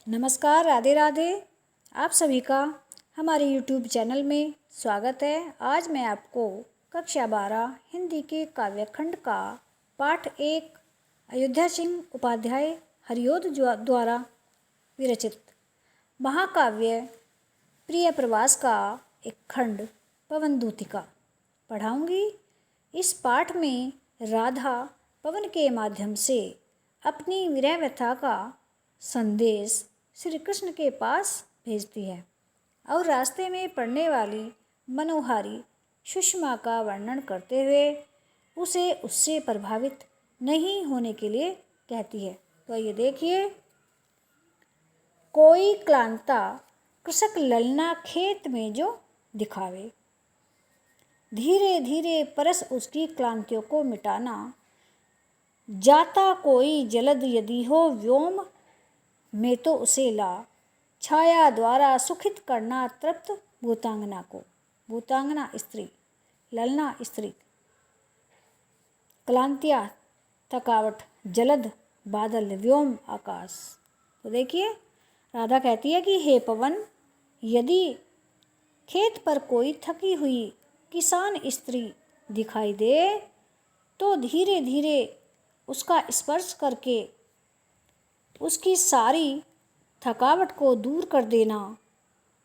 नमस्कार, राधे राधे। आप सभी का हमारे YouTube चैनल में स्वागत है। आज मैं आपको कक्षा 12 हिंदी के काव्यखंड का पाठ 1 अयोध्या सिंह उपाध्याय हरिओद द्वारा विरचित महाकाव्य प्रिय प्रवास का एक खंड पवन दूतिका पढ़ाऊंगी। इस पाठ में राधा पवन के माध्यम से अपनी विरह व्यथा का संदेश श्री कृष्ण के पास भेजती है और रास्ते में पड़ने वाली मनोहारी सुषमा का वर्णन करते हुए उसे उससे प्रभावित नहीं होने के लिए कहती है। तो ये देखिए, कोई क्लांता कृषक ललना खेत में जो दिखावे, धीरे धीरे परस उसकी क्लांतियों को मिटाना, जाता कोई जलद यदि हो व्योम में तो उसे ला, छाया द्वारा सुखित करना तृप्त भूतांगना को। भूतांगना स्त्री, ललना स्त्री, क्लांतिया थकावट, जलद बादल, व्योम आकाश। तो देखिए, राधा कहती है कि हे पवन, यदि खेत पर कोई थकी हुई किसान स्त्री दिखाई दे तो धीरे धीरे उसका स्पर्श करके उसकी सारी थकावट को दूर कर देना,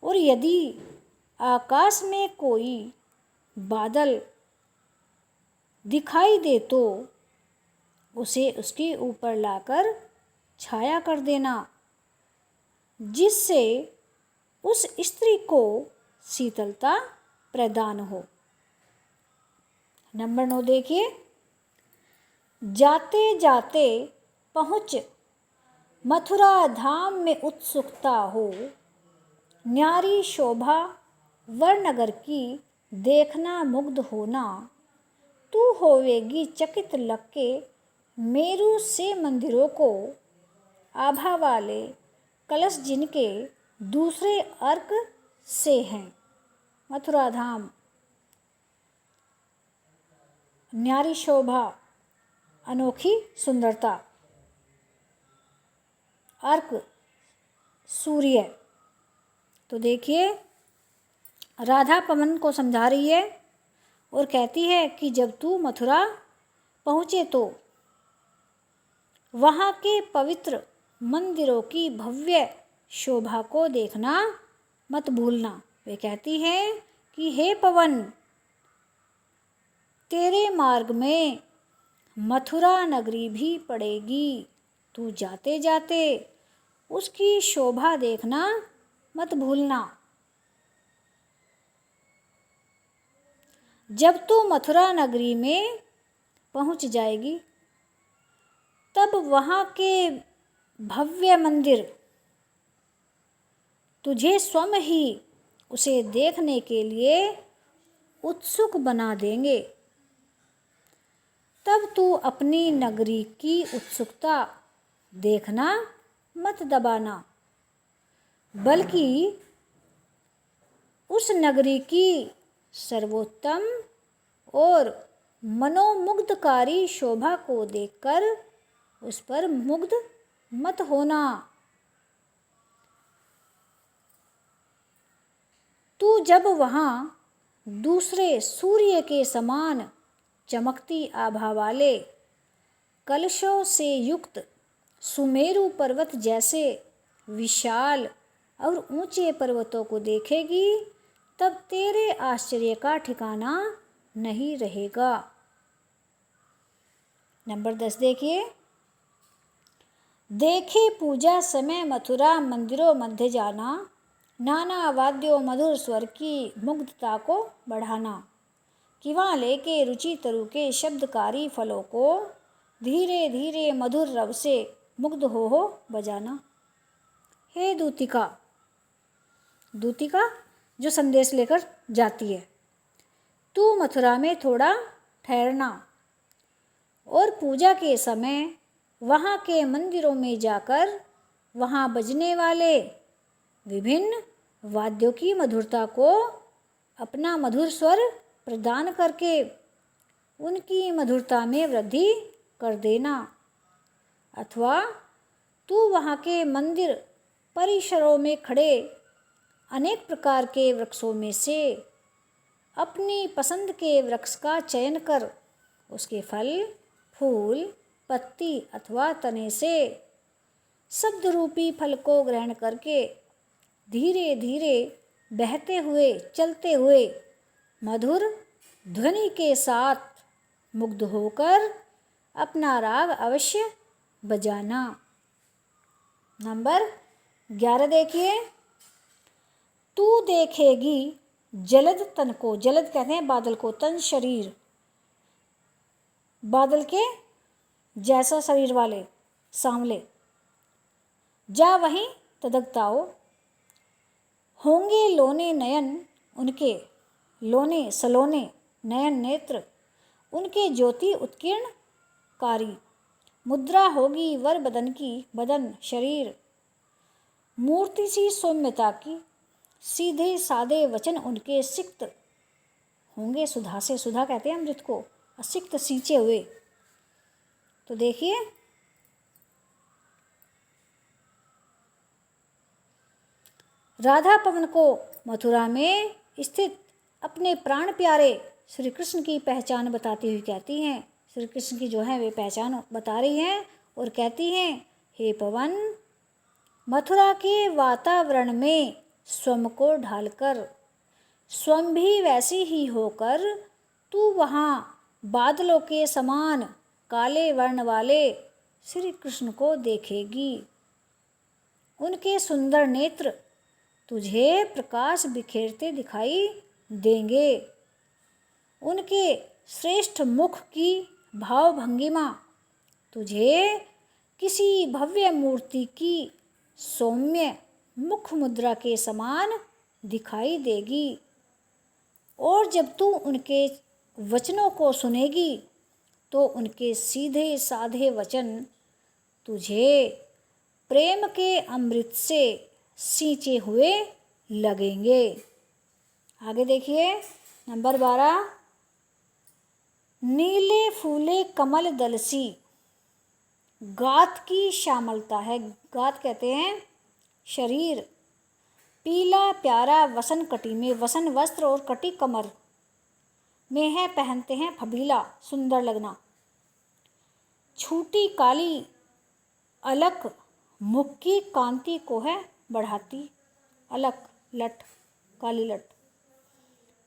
और यदि आकाश में कोई बादल दिखाई दे तो उसे उसके ऊपर लाकर छाया कर देना, जिससे उस स्त्री को शीतलता प्रदान हो। नंबर 9 देखिए, जाते जाते पहुँच मथुरा धाम में उत्सुकता हो, न्यारी शोभा वरनगर की देखना मुग्ध होना, तू होवेगी चकित लक्के मेरू से मंदिरों को, आभा वाले कलश जिनके दूसरे अर्क से हैं। मथुरा धाम, न्यारी शोभा अनोखी सुंदरता, अर्क सूर्य। तो देखिए, राधा पवन को समझा रही है और कहती है कि जब तू मथुरा पहुँचे तो वहाँ के पवित्र मंदिरों की भव्य शोभा को देखना मत भूलना। वे कहती है कि हे पवन, तेरे मार्ग में मथुरा नगरी भी पड़ेगी, तू जाते जाते उसकी शोभा देखना मत भूलना। जब तू मथुरा नगरी में पहुंच जाएगी तब वहाँ के भव्य मंदिर तुझे स्वयं ही उसे देखने के लिए उत्सुक बना देंगे। तब तू अपनी नगरी की उत्सुकता देखना मत दबाना, बल्कि उस नगरी की सर्वोत्तम और मनोमुग्धकारी शोभा को देखकर उस पर मुग्ध मत होना। तू जब वहाँ दूसरे सूर्य के समान चमकती आभा वाले कलशों से युक्त सुमेरु पर्वत जैसे विशाल और ऊंचे पर्वतों को देखेगी, तब तेरे आश्चर्य का ठिकाना नहीं रहेगा। नंबर 10 देखिए, देखे पूजा समय मथुरा मंदिरों मध्य जाना, नाना वाद्यों मधुर स्वर की मुग्धता को बढ़ाना, कि वहाँ लेके रुचि तरु के शब्दकारी फलों को धीरे धीरे मधुर रव से मुग्ध हो बजाना। हे दूतिका, दूतिका जो संदेश लेकर जाती है, तू मथुरा में थोड़ा ठहरना और पूजा के समय वहाँ के मंदिरों में जाकर वहाँ बजने वाले विभिन्न वाद्यों की मधुरता को अपना मधुर स्वर प्रदान करके उनकी मधुरता में वृद्धि कर देना। अथवा तू वहाँ के मंदिर परिसरों में खड़े अनेक प्रकार के वृक्षों में से अपनी पसंद के वृक्ष का चयन कर उसके फल, फूल, पत्ती अथवा तने से शब्द रूपी फल को ग्रहण करके धीरे धीरे बहते हुए चलते हुए मधुर ध्वनि के साथ मुग्ध होकर अपना राग अवश्य बजाना। नंबर 11 देखिए। तू देखेगी जलद तन को, जलद कहते हैं बादल को, तन शरीर, बादल के जैसा शरीर वाले सांवले, जा वहीं तदकताओ, होंगे लोने नयन उनके, लोने सलोने, नयन नेत्र उनके ज्योति उत्कीर्ण कारी, मुद्रा होगी वर बदन की, बदन शरीर, मूर्ति सी सौम्यता की, सीधे सादे वचन उनके सिक्त होंगे सुधा से, सुधा कहते हैं अमृत को, असिक्त सींचे हुए। तो देखिए राधा पवन को मथुरा में स्थित अपने प्राण प्यारे श्री कृष्ण की पहचान बताती हुई कहती हैं, श्री कृष्ण की जो है वे पहचान बता रही हैं और कहती हैं, हे पवन, मथुरा के वातावरण में स्वयं को ढालकर, स्वयं भी वैसी ही होकर तू वहाँ बादलों के समान काले वर्ण वाले श्री कृष्ण को देखेगी। उनके सुंदर नेत्र तुझे प्रकाश बिखेरते दिखाई देंगे। उनके श्रेष्ठ मुख की भाव भंगिमा तुझे किसी भव्य मूर्ति की सौम्य मुख मुद्रा के समान दिखाई देगी। और जब तू उनके वचनों को सुनेगी तो उनके सीधे साधे वचन तुझे प्रेम के अमृत से सींचे हुए लगेंगे। आगे देखिए नंबर 12। नीले फूले कमल दलसी, गात की श्यामलता है, गात कहते हैं शरीर, पीला प्यारा वसन कटी में, वसन वस्त्र और कटी कमर में है, पहनते हैं फबीला सुंदर लगना, छूटी काली अलक मुख की कांति को है बढ़ाती, अलक लट काली लट,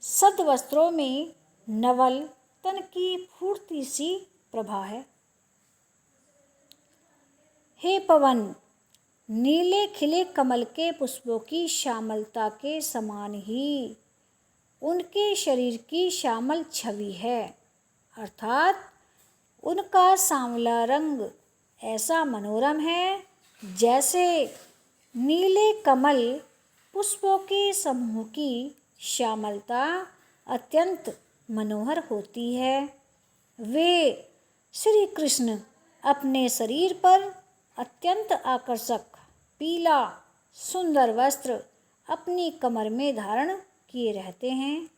सद वस्त्रों में नवल तन की फूर्ति सी प्रभा है। हे पवन, नीले खिले कमल के पुष्पों की श्यामलता के समान ही उनके शरीर की श्यामल छवि है, अर्थात उनका सांवला रंग ऐसा मनोरम है जैसे नीले कमल पुष्पों के समूह की श्यामलता अत्यंत मनोहर होती है। वे श्री कृष्ण अपने शरीर पर अत्यंत आकर्षक पीला सुंदर वस्त्र अपनी कमर में धारण किए रहते हैं।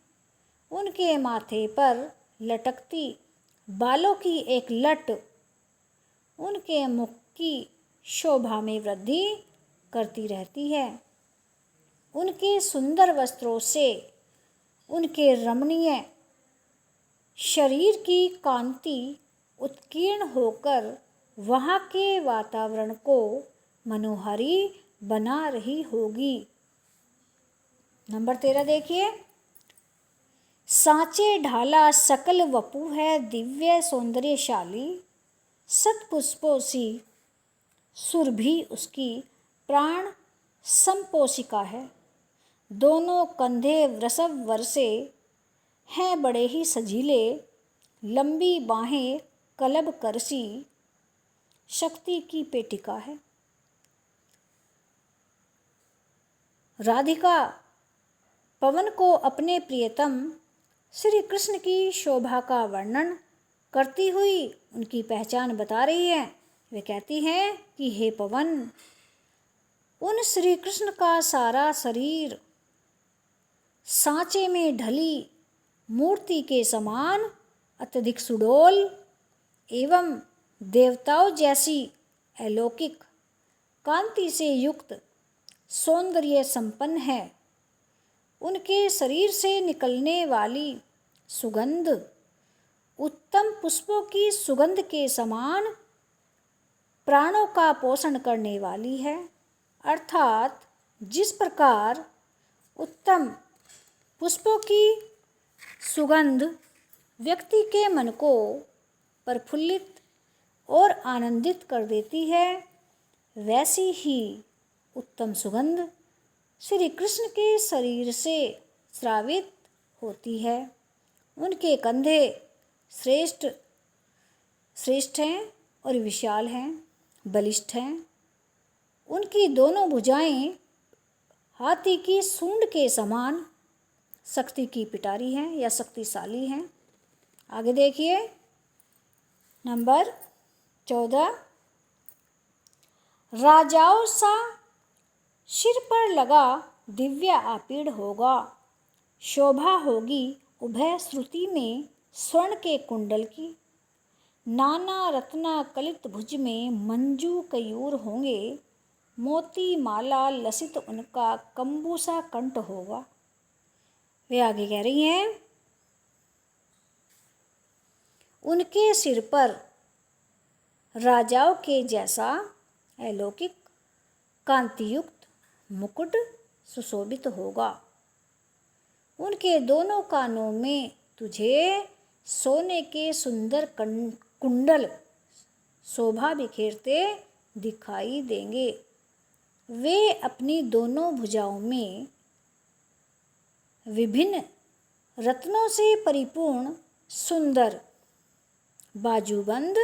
उनके माथे पर लटकती बालों की एक लट उनके मुख की शोभा में वृद्धि करती रहती है। उनके सुंदर वस्त्रों से उनके रमणीय शरीर की कांति उत्कीर्ण होकर वहाँ के वातावरण को मनोहारी बना रही होगी। नंबर 13 देखिए। सांचे ढाला सकल वपु है दिव्य सौंदर्यशाली, सतपुष्पों सी सुरभि उसकी प्राण संपोषिका है। दोनों कंधे वृषभ वर्षे हैं बड़े ही सजीले, लंबी बाहें कलब करसी शक्ति की पेटिका है। राधिका पवन को अपने प्रियतम श्री कृष्ण की शोभा का वर्णन करती हुई उनकी पहचान बता रही है। वे कहती हैं कि हे पवन, उन श्री कृष्ण का सारा शरीर सांचे में ढली मूर्ति के समान अत्यधिक सुडौल एवं देवताओं जैसी अलौकिक कांति से युक्त सौंदर्य संपन्न है। उनके शरीर से निकलने वाली सुगंध उत्तम पुष्पों की सुगंध के समान प्राणों का पोषण करने वाली है। अर्थात जिस प्रकार उत्तम पुष्पों की सुगंध व्यक्ति के मन को प्रफुल्लित और आनंदित कर देती है, वैसी ही उत्तम सुगंध श्री कृष्ण के शरीर से स्रावित होती है। उनके कंधे श्रेष्ठ हैं और विशाल हैं, बलिष्ठ हैं। उनकी दोनों भुजाएं हाथी की सूंड के समान शक्ति की पिटारी हैं या शक्तिशाली हैं। आगे देखिए नंबर 14। राजाओं सा सिर पर लगा दिव्य आपीड़ होगा, शोभा होगी उभय श्रुति में स्वर्ण के कुंडल की। नाना रत्ना कलित भुज में मंजू कयूर होंगे, मोती माला लसित उनका कंबूसा कंठ होगा। वे आगे कह रही हैं, उनके सिर पर राजाओं के जैसा अलौकिक कांतियुक्त मुकुट सुशोभित होगा। उनके दोनों कानों में तुझे सोने के सुंदर कुंडल शोभा बिखेरते दिखाई देंगे। वे अपनी दोनों भुजाओं में विभिन्न रत्नों से परिपूर्ण सुंदर बाजूबंद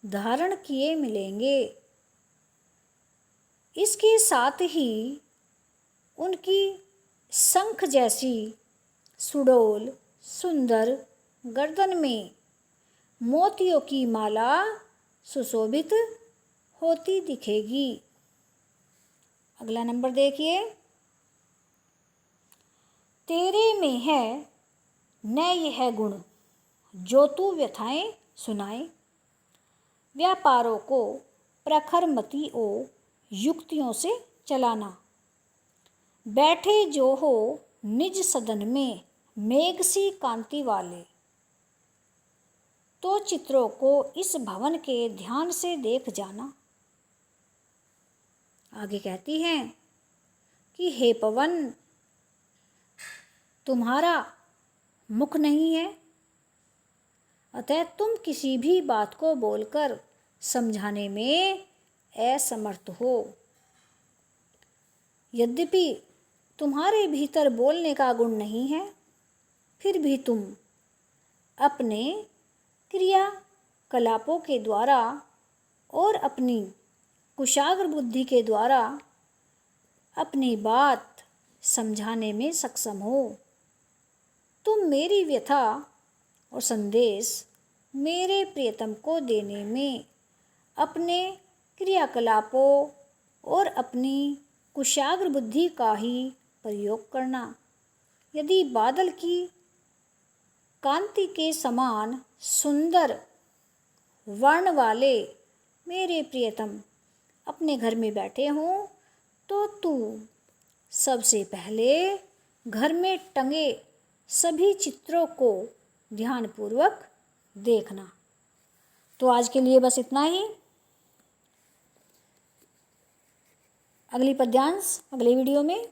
धारण किए मिलेंगे। इसके साथ ही उनकी शंख जैसी सुडौल सुंदर गर्दन में मोतियों की माला सुशोभित होती दिखेगी। अगला नंबर देखिए, तेरे में है न यह गुण जो तू व्यथाएं सुनाए, व्यापारों को प्रखर मति ओ युक्तियों से चलाना। बैठे जो हो निज सदन में मेघ सी कांति वाले, तो चित्रों को इस भवन के ध्यान से देख जाना। आगे कहती हैं कि हे पवन, तुम्हारा मुख नहीं है, अतः तुम किसी भी बात को बोलकर समझाने में असमर्थ हो। यद्यपि तुम्हारे भीतर बोलने का गुण नहीं है, फिर भी तुम अपने क्रियाकलापों के द्वारा और अपनी कुशाग्र बुद्धि के द्वारा अपनी बात समझाने में सक्षम हो। तुम मेरी व्यथा और संदेश मेरे प्रियतम को देने में अपने क्रियाकलापों और अपनी कुशाग्र बुद्धि का ही प्रयोग करना। यदि बादल की कांति के समान सुंदर वर्ण वाले मेरे प्रियतम अपने घर में बैठे हों, तो तू सबसे पहले घर में टंगे सभी चित्रों को ध्यानपूर्वक देखना। तो आज के लिए बस इतना ही। अगली पद्यांश अगले वीडियो में